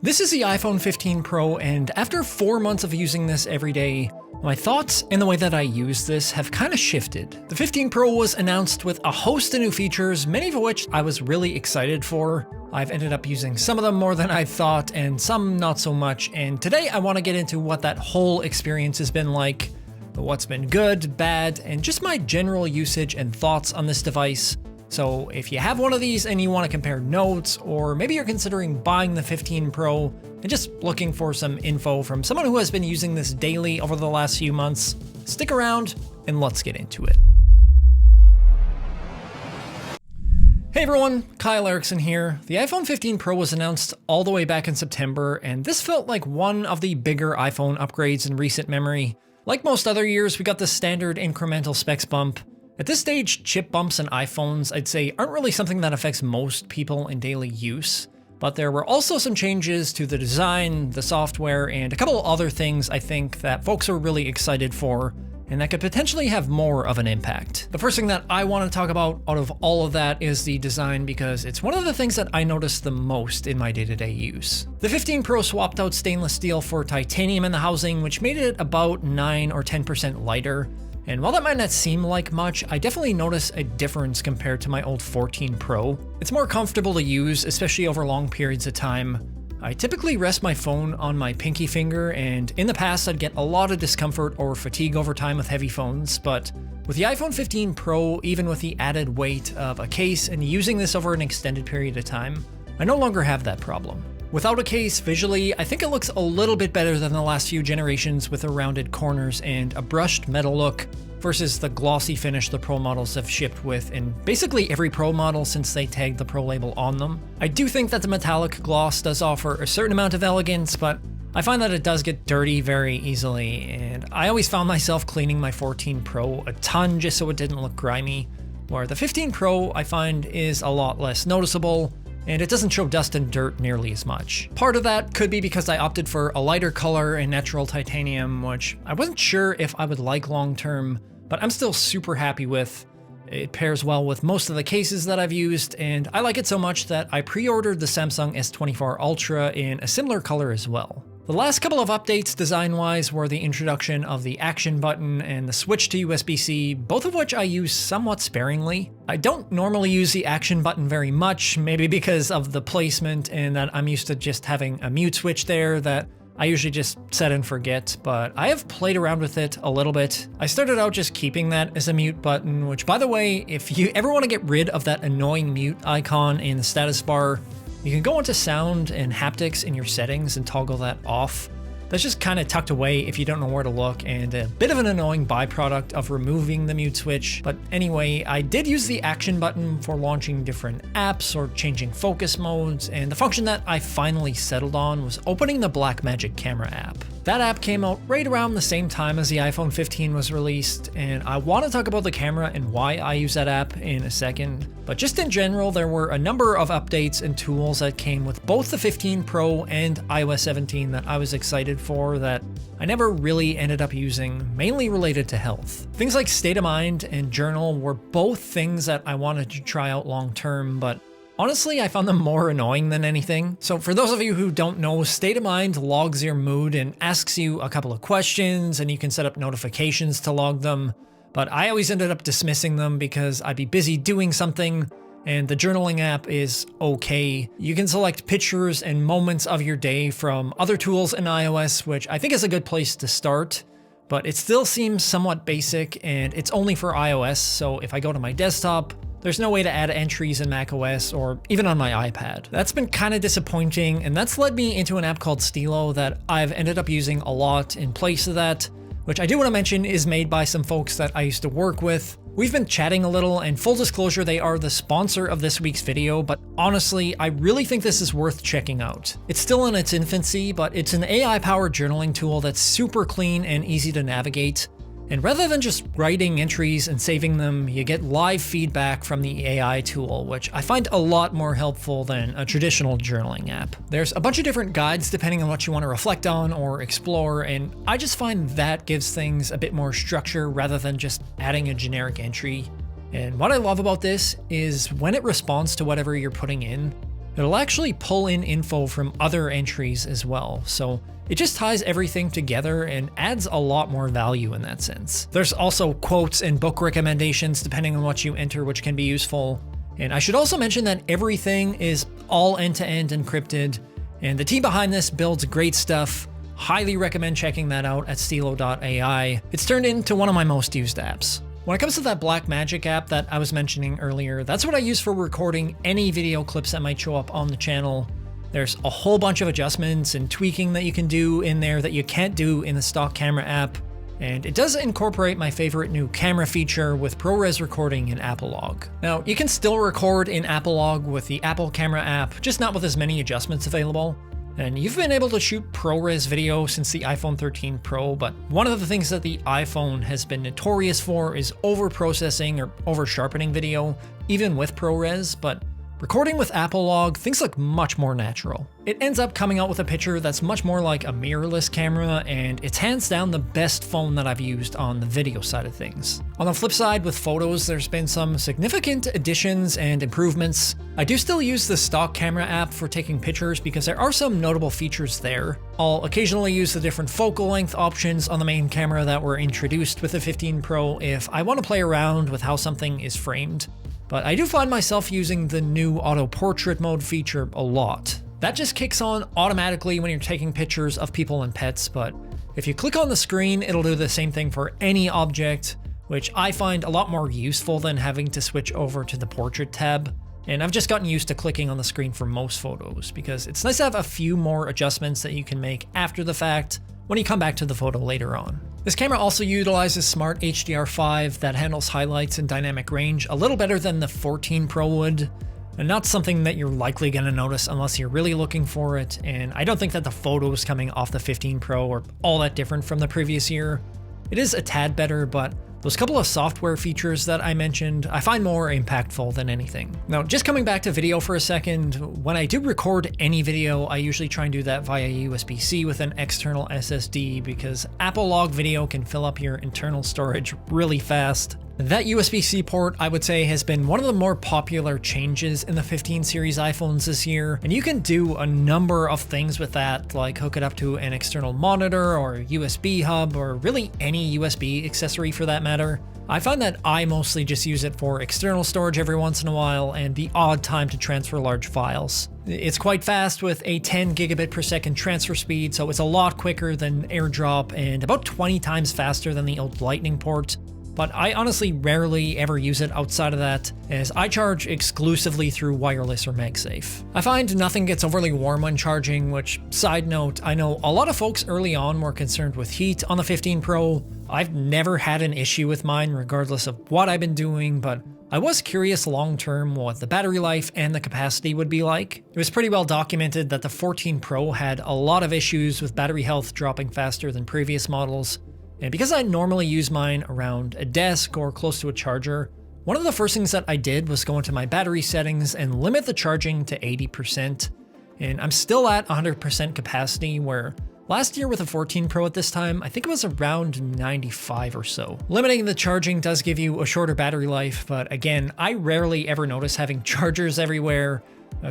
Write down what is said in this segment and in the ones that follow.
This is the iPhone 15 Pro, and after 4 months of using this every day, my thoughts and the way that I use this have kind of shifted. The 15 Pro was announced with a host of new features, many of which I was really excited for. I've ended up using some of them more than I thought, and some not so much, and today I want to get into what that whole experience has been like, what's been good, bad, and just my general usage and thoughts on this device. So if you have one of these and you want to compare notes, or maybe you're considering buying the 15 Pro and just looking for some info from someone who has been using this daily over the last few months, stick around and let's get into it. Hey everyone, Kyle Erickson here. The iPhone 15 Pro was announced all the way back in September, and this felt like one of the bigger iPhone upgrades in recent memory. Like most other years, we got the standard incremental specs bump. At this stage, chip bumps in iPhones, I'd say, aren't really something that affects most people in daily use, but there were also some changes to the design, the software, and a couple other things I think that folks are really excited for, and that could potentially have more of an impact. The first thing that I want to talk about out of all of that is the design, because it's one of the things that I notice the most in my day-to-day use. The 15 Pro swapped out stainless steel for titanium in the housing, which made it about 9 or 10% lighter. And while that might not seem like much, I definitely notice a difference compared to my old 14 Pro. It's more comfortable to use, especially over long periods of time. I typically rest my phone on my pinky finger, and in the past I'd get a lot of discomfort or fatigue over time with heavy phones, but with the iPhone 15 Pro, even with the added weight of a case and using this over an extended period of time, I no longer have that problem. Without a case, visually, I think it looks a little bit better than the last few generations with the rounded corners and a brushed metal look versus the glossy finish the Pro models have shipped with in basically every Pro model since they tagged the Pro label on them. I do think that the metallic gloss does offer a certain amount of elegance, but I find that it does get dirty very easily, and I always found myself cleaning my 14 Pro a ton just so it didn't look grimy, where the 15 Pro I find is a lot less noticeable, and it doesn't show dust and dirt nearly as much. Part of that could be because I opted for a lighter color in natural titanium, which I wasn't sure if I would like long term, but I'm still super happy with. It pairs well with most of the cases that I've used, and I like it so much that I pre-ordered the Samsung S24 Ultra in a similar color as well. The last couple of updates design-wise were the introduction of the action button and the switch to USB-C, both of which I use somewhat sparingly. I don't normally use the action button very much, maybe because of the placement and that I'm used to just having a mute switch there that I usually just set and forget, but I have played around with it a little bit. I started out just keeping that as a mute button, which, by the way, if you ever want to get rid of that annoying mute icon in the status bar, you can go into sound and haptics in your settings and toggle that off. That's just kind of tucked away if you don't know where to look, and a bit of an annoying byproduct of removing the mute switch. But anyway, I did use the action button for launching different apps or changing focus modes, and the function that I finally settled on was opening the Blackmagic camera app. That app came out right around the same time as the iPhone 15 was released, and I want to talk about the camera and why I use that app in a second. But just in general, there were a number of updates and tools that came with both the 15 Pro and iOS 17 that I was excited for that I never really ended up using, mainly related to health. Things like State of Mind and Journal were both things that I wanted to try out long term, but honestly, I found them more annoying than anything. So for those of you who don't know, State of Mind logs your mood and asks you a couple of questions, and you can set up notifications to log them. But I always ended up dismissing them because I'd be busy doing something, and the journaling app is okay. You can select pictures and moments of your day from other tools in iOS, which I think is a good place to start. But it still seems somewhat basic, and it's only for iOS, so if I go to my desktop, there's no way to add entries in macOS or even on my iPad. That's been kind of disappointing, and that's led me into an app called Stilo that I've ended up using a lot in place of that, which I do want to mention is made by some folks that I used to work with. We've been chatting a little, and full disclosure, they are the sponsor of this week's video, but honestly, I really think this is worth checking out. It's still in its infancy, but it's an AI-powered journaling tool that's super clean and easy to navigate. And rather than just writing entries and saving them, you get live feedback from the AI tool, which I find a lot more helpful than a traditional journaling app. There's a bunch of different guides depending on what you want to reflect on or explore, and I just find that gives things a bit more structure rather than just adding a generic entry. And what I love about this is when it responds to whatever you're putting in, It'll actually pull in info from other entries as well, so it just ties everything together and adds a lot more value in that sense. There's also quotes and book recommendations depending on what you enter, which can be useful. And I should also mention that everything is all end-to-end encrypted, and the team behind this builds great stuff. Highly recommend checking that out at Stilo.ai. It's turned into one of my most used apps. When it comes to that Blackmagic app that I was mentioning earlier, that's what I use for recording any video clips that might show up on the channel. There's a whole bunch of adjustments and tweaking that you can do in there that you can't do in the stock camera app. And it does incorporate my favorite new camera feature with ProRes recording in Apple Log. Now, you can still record in Apple Log with the Apple Camera app, just not with as many adjustments available. And you've been able to shoot ProRes video since the iPhone 13 Pro, but one of the things that the iPhone has been notorious for is over-processing or over-sharpening video, even with ProRes, but recording with Apple Log, things look much more natural. It ends up coming out with a picture that's much more like a mirrorless camera, and it's hands down the best phone that I've used on the video side of things. On the flip side, with photos, there's been some significant additions and improvements. I do still use the stock camera app for taking pictures because there are some notable features there. I'll occasionally use the different focal length options on the main camera that were introduced with the 15 Pro if I want to play around with how something is framed. But I do find myself using the new auto portrait mode feature a lot. That just kicks on automatically when you're taking pictures of people and pets, but if you click on the screen, it'll do the same thing for any object, which I find a lot more useful than having to switch over to the portrait tab. And I've just gotten used to clicking on the screen for most photos because it's nice to have a few more adjustments that you can make after the fact when you come back to the photo later on. This camera also utilizes Smart HDR5 that handles highlights and dynamic range a little better than the 14 Pro would, and not something that you're likely going to notice unless you're really looking for it, and I don't think that the photos coming off the 15 Pro are all that different from the previous year. It is a tad better, but those couple of software features that I mentioned, I find more impactful than anything. Now, just coming back to video for a second, when I do record any video, I usually try and do that via USB-C with an external SSD because Apple Log video can fill up your internal storage really fast. That USB-C port, I would say, has been one of the more popular changes in the 15 series iPhones this year, and you can do a number of things with that, like hook it up to an external monitor or USB hub, or really any USB accessory for that matter. I find that I mostly just use it for external storage every once in a while and the odd time to transfer large files. It's quite fast with a 10 gigabit per second transfer speed, so it's a lot quicker than AirDrop and about 20 times faster than the old Lightning port. But I honestly rarely ever use it outside of that, as I charge exclusively through wireless or MagSafe. I find nothing gets overly warm when charging, which, side note, I know a lot of folks early on were concerned with heat on the 15 Pro. I've never had an issue with mine regardless of what I've been doing, but I was curious long-term what the battery life and the capacity would be like. It was pretty well documented that the 14 Pro had a lot of issues with battery health dropping faster than previous models. And because I normally use mine around a desk or close to a charger, one of the first things that I did was go into my battery settings and limit the charging to 80%. And I'm still at 100% capacity, where last year with the 14 Pro at this time, I think it was around 95 or so. Limiting the charging does give you a shorter battery life, but again, I rarely ever notice having chargers everywhere.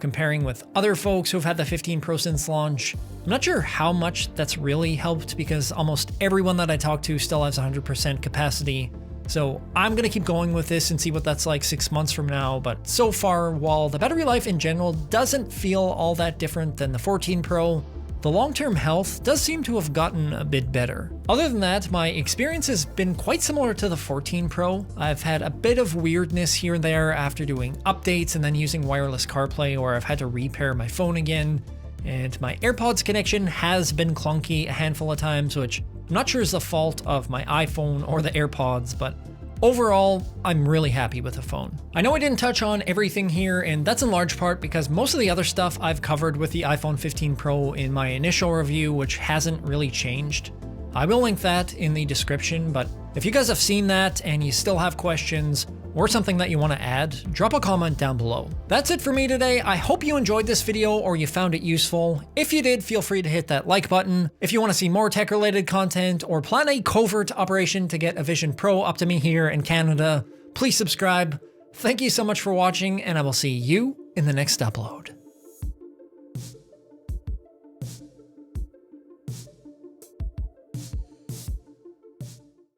Comparing with other folks who've had the 15 Pro since launch, I'm not sure how much that's really helped because almost everyone that I talk to still has 100% capacity. So I'm going to keep going with this and see what that's like 6 months from now. But so far, while the battery life in general doesn't feel all that different than the 14 Pro, the long-term health does seem to have gotten a bit better. Other than that, my experience has been quite similar to the 14 Pro. I've had a bit of weirdness here and there after doing updates and then using wireless CarPlay, or I've had to repair my phone again. And my AirPods connection has been clunky a handful of times, which I'm not sure is the fault of my iPhone or the AirPods, but overall, I'm really happy with the phone. I know I didn't touch on everything here, and that's in large part because most of the other stuff I've covered with the iPhone 15 Pro in my initial review, which hasn't really changed. I will link that in the description, but if you guys have seen that and you still have questions or something that you want to add, drop a comment down below. That's it for me today. I hope you enjoyed this video or you found it useful. If you did, feel free to hit that like button. If you want to see more tech-related content or plan a covert operation to get a Vision Pro up to me here in Canada, please subscribe. Thank you so much for watching, and I will see you in the next upload.